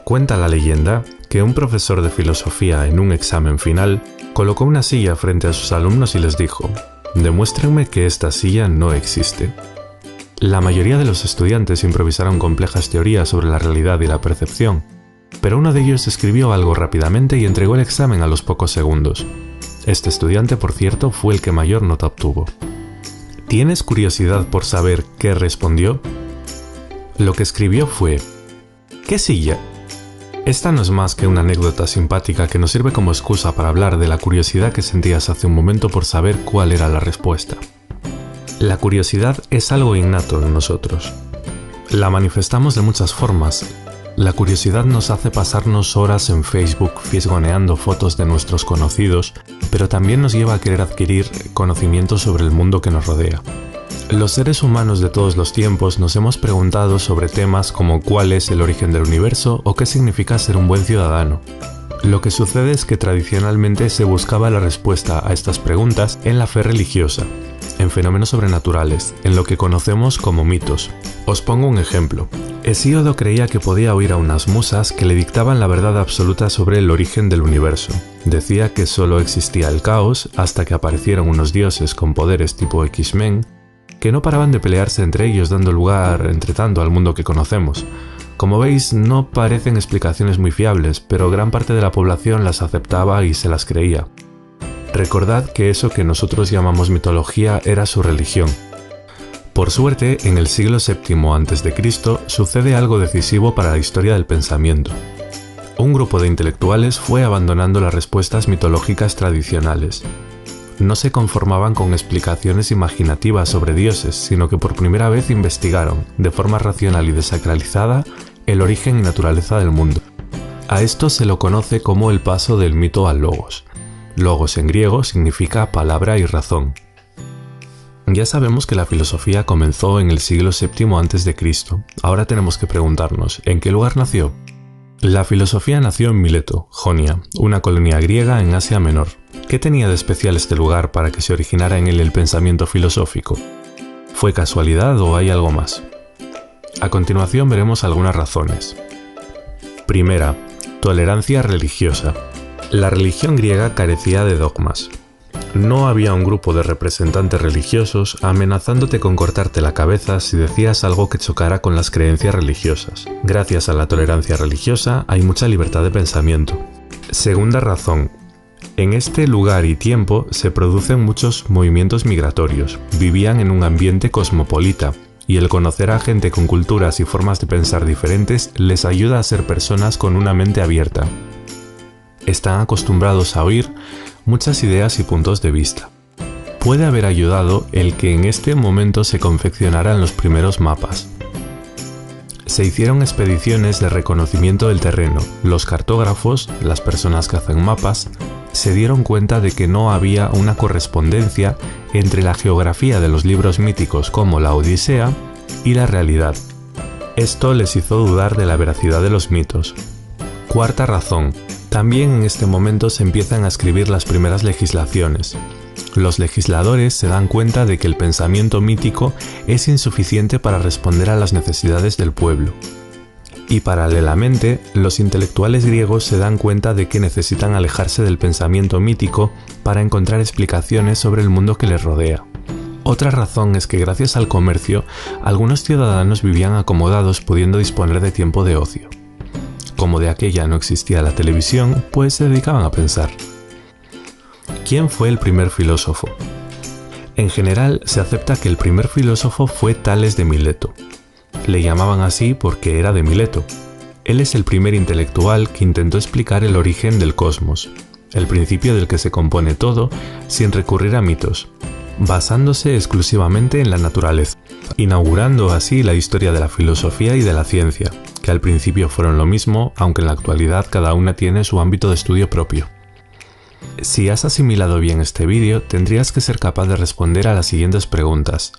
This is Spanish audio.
Cuenta la leyenda que un profesor de filosofía en un examen final colocó una silla frente a sus alumnos y les dijo: «Demuéstrenme que esta silla no existe». La mayoría de los estudiantes improvisaron complejas teorías sobre la realidad y la percepción, pero uno de ellos escribió algo rápidamente y entregó el examen a los pocos segundos. Este estudiante, por cierto, fue el que mayor nota obtuvo. ¿Tienes curiosidad por saber qué respondió? Lo que escribió fue: ¿qué silla? Esta no es más que una anécdota simpática que nos sirve como excusa para hablar de la curiosidad que sentías hace un momento por saber cuál era la respuesta. La curiosidad es algo innato en nosotros. La manifestamos de muchas formas. La curiosidad nos hace pasarnos horas en Facebook fisgoneando fotos de nuestros conocidos, pero también nos lleva a querer adquirir conocimiento sobre el mundo que nos rodea. Los seres humanos de todos los tiempos nos hemos preguntado sobre temas como cuál es el origen del universo o qué significa ser un buen ciudadano. Lo que sucede es que tradicionalmente se buscaba la respuesta a estas preguntas en la fe religiosa, en fenómenos sobrenaturales, en lo que conocemos como mitos. Os pongo un ejemplo. Hesíodo creía que podía oír a unas musas que le dictaban la verdad absoluta sobre el origen del universo. Decía que solo existía el caos hasta que aparecieron unos dioses con poderes tipo X-Men, que no paraban de pelearse entre ellos, dando lugar, entre tanto, al mundo que conocemos. Como veis, no parecen explicaciones muy fiables, pero gran parte de la población las aceptaba y se las creía. Recordad que eso que nosotros llamamos mitología era su religión. Por suerte, en el siglo VII a.C. sucede algo decisivo para la historia del pensamiento. Un grupo de intelectuales fue abandonando las respuestas mitológicas tradicionales. No se conformaban con explicaciones imaginativas sobre dioses, sino que por primera vez investigaron, de forma racional y desacralizada, el origen y naturaleza del mundo. A esto se lo conoce como el paso del mito al logos. Logos en griego significa palabra y razón. Ya sabemos que la filosofía comenzó en el siglo VII a.C. Ahora tenemos que preguntarnos, ¿en qué lugar nació? La filosofía nació en Mileto, Jonia, una colonia griega en Asia Menor. ¿Qué tenía de especial este lugar para que se originara en él el pensamiento filosófico? ¿Fue casualidad o hay algo más? A continuación veremos algunas razones. Primera, tolerancia religiosa. La religión griega carecía de dogmas. No había un grupo de representantes religiosos amenazándote con cortarte la cabeza si decías algo que chocara con las creencias religiosas. Gracias a la tolerancia religiosa hay mucha libertad de pensamiento. Segunda razón. En este lugar y tiempo se producen muchos movimientos migratorios. Vivían en un ambiente cosmopolita, y el conocer a gente con culturas y formas de pensar diferentes les ayuda a ser personas con una mente abierta. Están acostumbrados a oír muchas ideas y puntos de vista. Puede haber ayudado el que en este momento se confeccionaran los primeros mapas. Se hicieron expediciones de reconocimiento del terreno. Los cartógrafos, las personas que hacen mapas, se dieron cuenta de que no había una correspondencia entre la geografía de los libros míticos como la Odisea y la realidad. Esto les hizo dudar de la veracidad de los mitos. Cuarta razón. También en este momento se empiezan a escribir las primeras legislaciones. Los legisladores se dan cuenta de que el pensamiento mítico es insuficiente para responder a las necesidades del pueblo. Y paralelamente, los intelectuales griegos se dan cuenta de que necesitan alejarse del pensamiento mítico para encontrar explicaciones sobre el mundo que les rodea. Otra razón es que gracias al comercio, algunos ciudadanos vivían acomodados pudiendo disponer de tiempo de ocio. Como de aquella no existía la televisión, pues se dedicaban a pensar. ¿Quién fue el primer filósofo? En general, se acepta que el primer filósofo fue Tales de Mileto. Le llamaban así porque era de Mileto. Él es el primer intelectual que intentó explicar el origen del cosmos, el principio del que se compone todo, sin recurrir a mitos, basándose exclusivamente en la naturaleza, inaugurando así la historia de la filosofía y de la ciencia, que al principio fueron lo mismo, aunque en la actualidad cada una tiene su ámbito de estudio propio. Si has asimilado bien este vídeo, tendrías que ser capaz de responder a las siguientes preguntas.